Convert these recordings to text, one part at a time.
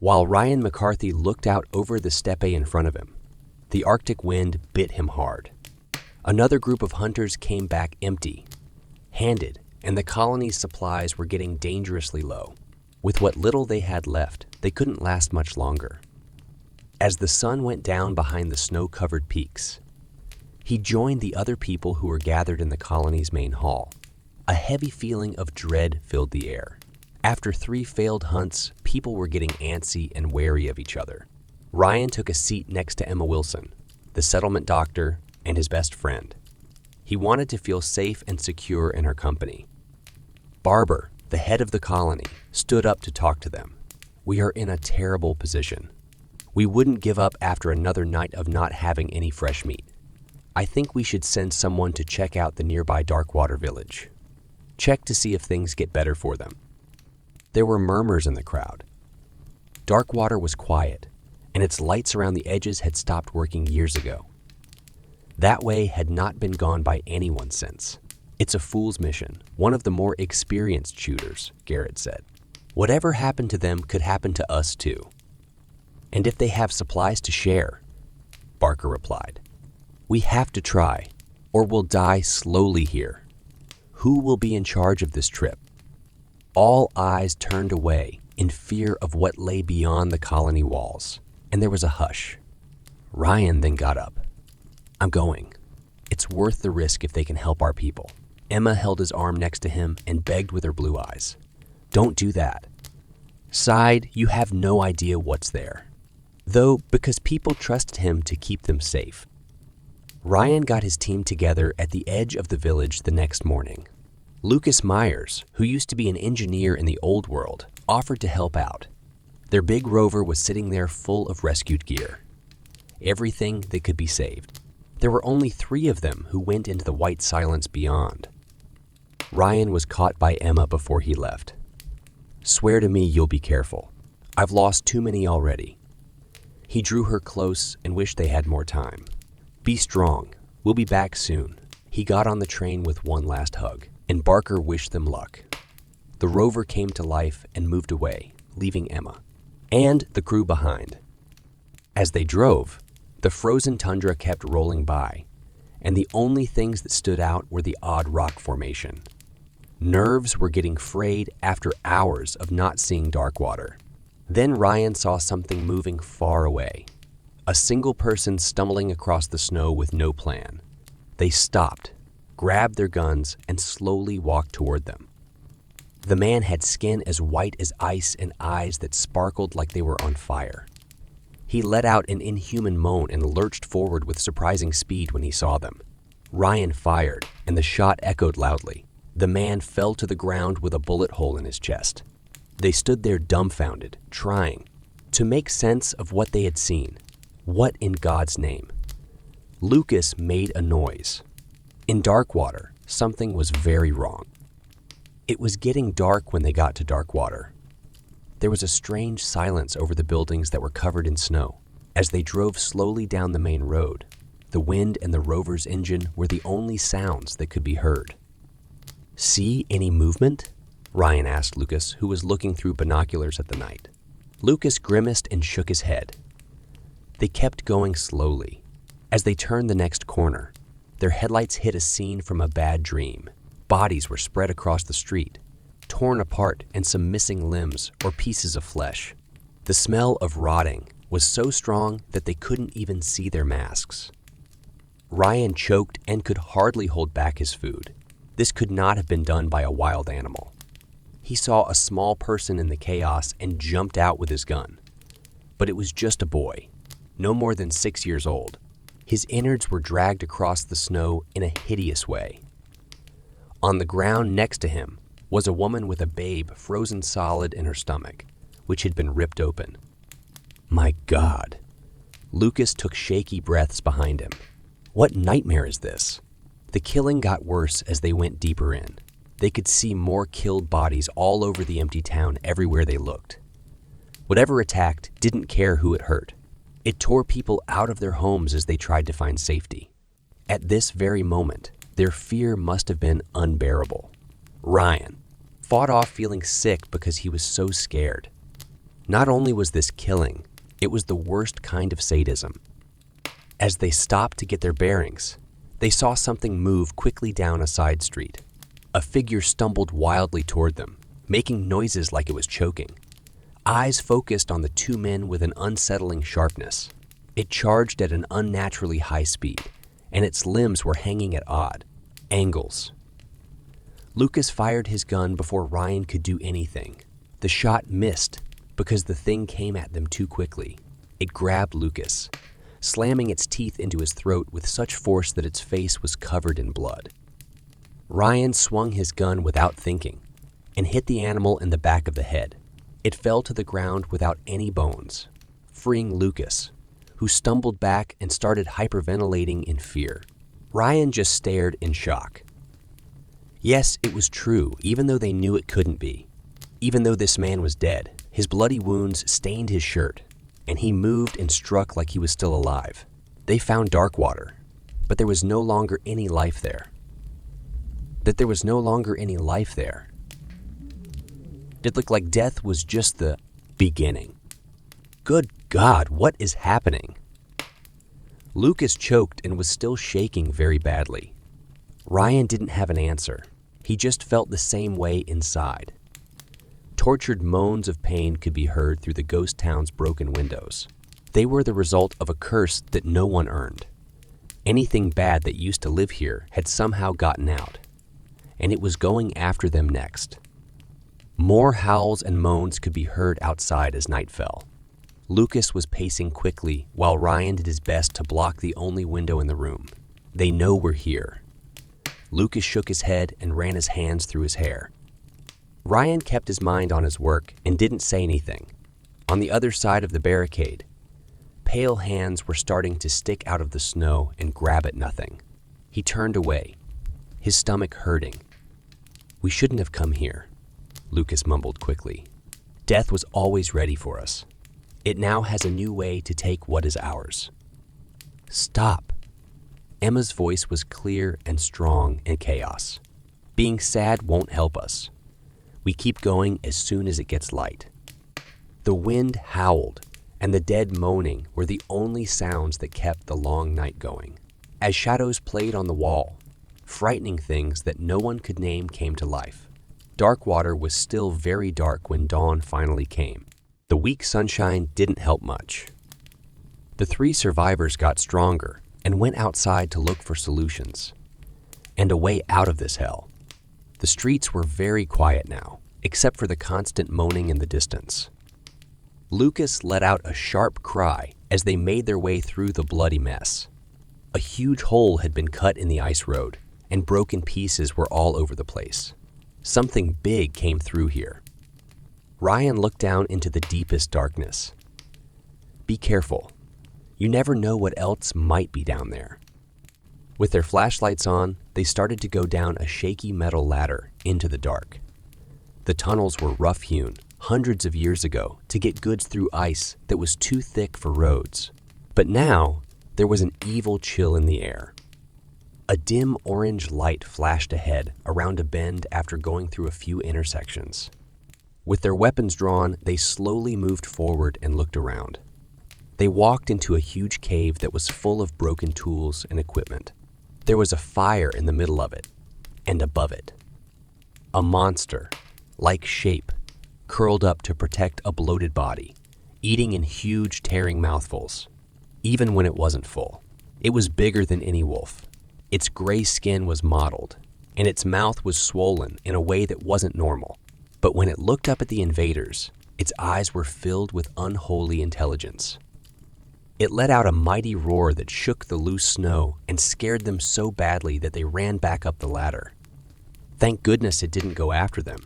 While Ryan McCarthy looked out over the steppe in front of him, the Arctic wind bit him hard. Another group of hunters came back empty-handed, and the colony's supplies were getting dangerously low. With what little they had left, they couldn't last much longer. As the sun went down behind the snow-covered peaks, he joined the other people who were gathered in the colony's main hall. A heavy feeling of dread filled the air. After 3 failed hunts, people were getting antsy and wary of each other. Ryan took a seat next to Emma Wilson, the settlement doctor and his best friend. He wanted to feel safe and secure in her company. Barber, the head of the colony, stood up to talk to them. "We are in a terrible position. We wouldn't give up after another night of not having any fresh meat. I think we should send someone to check out the nearby Darkwater village. Check to see if things get better for them." There were murmurs in the crowd. Darkwater was quiet, and its lights around the edges had stopped working years ago. That way had not been gone by anyone since. "It's a fool's mission, one of the more experienced shooters," Garrett said. "Whatever happened to them could happen to us too. And if they have supplies to share," Barker replied. "We have to try, or we'll die slowly here. Who will be in charge of this trip?" All eyes turned away in fear of what lay beyond the colony walls, and there was a hush. Ryan then got up. "I'm going. It's worth the risk if they can help our people." Emma held his arm next to him and begged with her blue eyes. "Don't do that. Sighed, you have no idea what's there." Though, because people trusted him to keep them safe. Ryan got his team together at the edge of the village the next morning. Lucas Myers, who used to be an engineer in the old world, offered to help out. Their big rover was sitting there full of rescued gear. Everything that could be saved. There were only 3 of them who went into the white silence beyond. Ryan was caught by Emma before he left. "Swear to me you'll be careful. I've lost too many already." He drew her close and wished they had more time. "Be strong. We'll be back soon." He got on the train with one last hug, and Barker wished them luck. The rover came to life and moved away, leaving Emma and the crew behind. As they drove, the frozen tundra kept rolling by, and the only things that stood out were the odd rock formation. Nerves were getting frayed after hours of not seeing Darkwater. Then Ryan saw something moving far away. A single person stumbling across the snow with no plan. They stopped, grabbed their guns, and slowly walked toward them. The man had skin as white as ice and eyes that sparkled like they were on fire. He let out an inhuman moan and lurched forward with surprising speed when he saw them. Ryan fired, and the shot echoed loudly. The man fell to the ground with a bullet hole in his chest. They stood there dumbfounded, trying to make sense of what they had seen. What in God's name? Lucas made a noise. In Darkwater, something was very wrong. It was getting dark when they got to Darkwater. There was a strange silence over the buildings that were covered in snow. As they drove slowly down the main road, the wind and the rover's engine were the only sounds that could be heard. "See any movement?" Ryan asked Lucas, who was looking through binoculars at the night. Lucas grimaced and shook his head. They kept going slowly. As they turned the next corner, their headlights hit a scene from a bad dream. Bodies were spread across the street, torn apart, and some missing limbs or pieces of flesh. The smell of rotting was so strong that they couldn't even see their masks. Ryan choked and could hardly hold back his food. This could not have been done by a wild animal. He saw a small person in the chaos and jumped out with his gun. But it was just a boy, no more than 6 years old. His innards were dragged across the snow in a hideous way. On the ground next to him was a woman with a babe frozen solid in her stomach, which had been ripped open. My God. Lucas took shaky breaths behind him. What nightmare is this? The killing got worse as they went deeper in. They could see more killed bodies all over the empty town everywhere they looked. Whatever attacked didn't care who it hurt. It tore people out of their homes as they tried to find safety. At this very moment, their fear must have been unbearable. Ryan fought off feeling sick because he was so scared. Not only was this killing, it was the worst kind of sadism. As they stopped to get their bearings, they saw something move quickly down a side street. A figure stumbled wildly toward them, making noises like it was choking. Eyes focused on the two men with an unsettling sharpness. It charged at an unnaturally high speed, and its limbs were hanging at odd angles. Lucas fired his gun before Ryan could do anything. The shot missed because the thing came at them too quickly. It grabbed Lucas, slamming its teeth into his throat with such force that its face was covered in blood. Ryan swung his gun without thinking and hit the animal in the back of the head. It fell to the ground without any bones, freeing Lucas, who stumbled back and started hyperventilating in fear. Ryan just stared in shock. Yes, it was true, even though they knew it couldn't be. Even though this man was dead, his bloody wounds stained his shirt, and he moved and struck like he was still alive. They found dark water, but there was no longer any life there. It looked like death was just the beginning. Good God, what is happening? Lucas choked and was still shaking very badly. Ryan didn't have an answer. He just felt the same way inside. Tortured moans of pain could be heard through the ghost town's broken windows. They were the result of a curse that no one earned. Anything bad that used to live here had somehow gotten out, and it was going after them next. More howls and moans could be heard outside as night fell. Lucas was pacing quickly while Ryan did his best to block the only window in the room. They know we're here. Lucas shook his head and ran his hands through his hair. Ryan kept his mind on his work and didn't say anything. On the other side of the barricade, pale hands were starting to stick out of the snow and grab at nothing. He turned away, his stomach hurting. "We shouldn't have come here," Lucas mumbled quickly. "Death was always ready for us. It now has a new way to take what is ours." "Stop." Emma's voice was clear and strong in chaos. "Being sad won't help us. We keep going as soon as it gets light." The wind howled, and the dead moaning were the only sounds that kept the long night going. As shadows played on the wall, frightening things that no one could name came to life. Darkwater was still very dark when dawn finally came. The weak sunshine didn't help much. The three survivors got stronger and went outside to look for solutions and a way out of this hell. The streets were very quiet now, except for the constant moaning in the distance. Lucas let out a sharp cry as they made their way through the bloody mess. A huge hole had been cut in the ice road, and broken pieces were all over the place. Something big came through here. Ryan looked down into the deepest darkness. "Be careful. You never know what else might be down there." With their flashlights on, they started to go down a shaky metal ladder into the dark. The tunnels were rough-hewn hundreds of years ago to get goods through ice that was too thick for roads. But now, there was an evil chill in the air. A dim orange light flashed ahead around a bend after going through a few intersections. With their weapons drawn, they slowly moved forward and looked around. They walked into a huge cave that was full of broken tools and equipment. There was a fire in the middle of it, and above it, a monster, like shape, curled up to protect a bloated body, eating in huge, tearing mouthfuls. Even when it wasn't full, it was bigger than any wolf. Its gray skin was mottled, and its mouth was swollen in a way that wasn't normal. But when it looked up at the invaders, its eyes were filled with unholy intelligence. It let out a mighty roar that shook the loose snow and scared them so badly that they ran back up the ladder. Thank goodness it didn't go after them.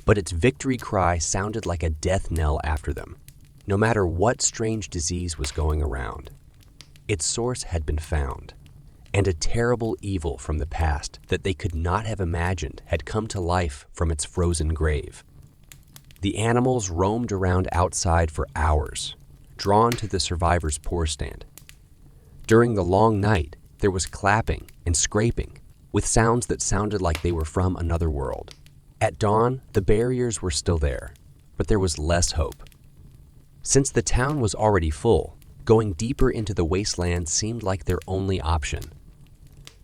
But its victory cry sounded like a death knell after them, no matter what strange disease was going around. Its source had been found, and a terrible evil from the past that they could not have imagined had come to life from its frozen grave. The animals roamed around outside for hours, drawn to the survivors' pour stand. During the long night, there was clapping and scraping, with sounds that sounded like they were from another world. At dawn, the barriers were still there, but there was less hope. Since the town was already full, going deeper into the wasteland seemed like their only option.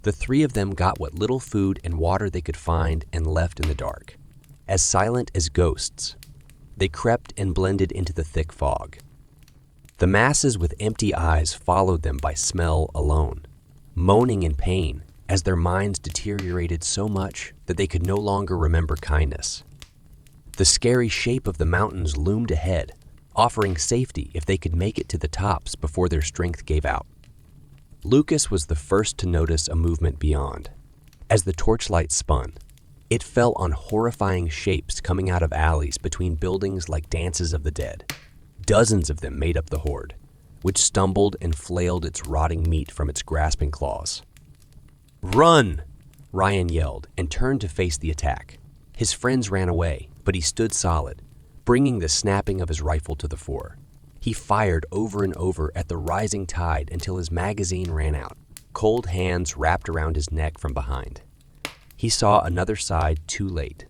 The three of them got what little food and water they could find and left in the dark. As silent as ghosts, they crept and blended into the thick fog. The masses with empty eyes followed them by smell alone, moaning in pain as their minds deteriorated so much that they could no longer remember kindness. The scary shape of the mountains loomed ahead, offering safety if they could make it to the tops before their strength gave out. Lucas was the first to notice a movement beyond. As the torchlight spun, it fell on horrifying shapes coming out of alleys between buildings like dances of the dead. Dozens of them made up the horde, which stumbled and flailed its rotting meat from its grasping claws. "Run!" Ryan yelled and turned to face the attack. His friends ran away, but he stood solid, bringing the snapping of his rifle to the fore. He fired over and over at the rising tide until his magazine ran out. Cold hands wrapped around his neck from behind. He saw another side too late.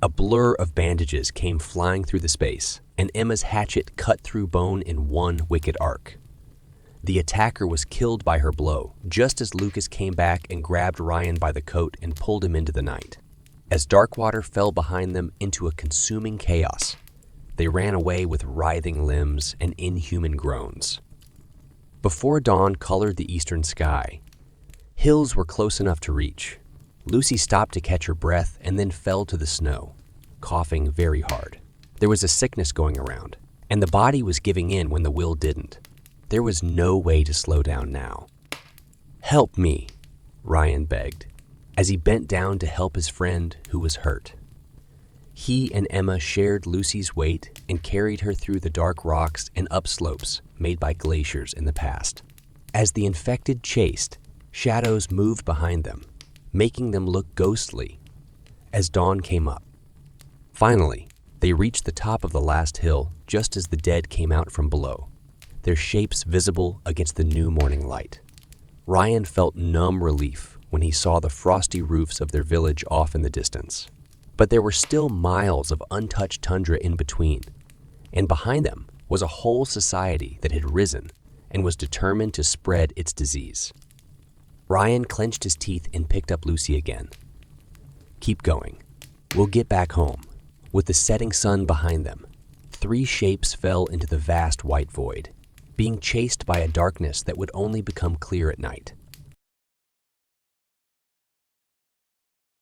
A blur of bandages came flying through the space, and Emma's hatchet cut through bone in one wicked arc. The attacker was killed by her blow, just as Lucas came back and grabbed Ryan by the coat and pulled him into the night. As Darkwater fell behind them into a consuming chaos, they ran away with writhing limbs and inhuman groans. Before dawn colored the eastern sky, hills were close enough to reach. Lucy stopped to catch her breath and then fell to the snow, coughing very hard. There was a sickness going around, and the body was giving in when the will didn't. There was no way to slow down now. "Help me," Ryan begged, as he bent down to help his friend who was hurt. He and Emma shared Lucy's weight and carried her through the dark rocks and upslopes made by glaciers in the past. As the infected chased, shadows moved behind them, making them look ghostly as dawn came up. Finally, they reached the top of the last hill just as the dead came out from below, their shapes visible against the new morning light. Ryan felt numb relief when he saw the frosty roofs of their village off in the distance. But there were still miles of untouched tundra in between, and behind them was a whole society that had risen and was determined to spread its disease. Ryan clenched his teeth and picked up Lucy again. "Keep going. We'll get back home." With the setting sun behind them, three shapes fell into the vast white void, being chased by a darkness that would only become clear at night.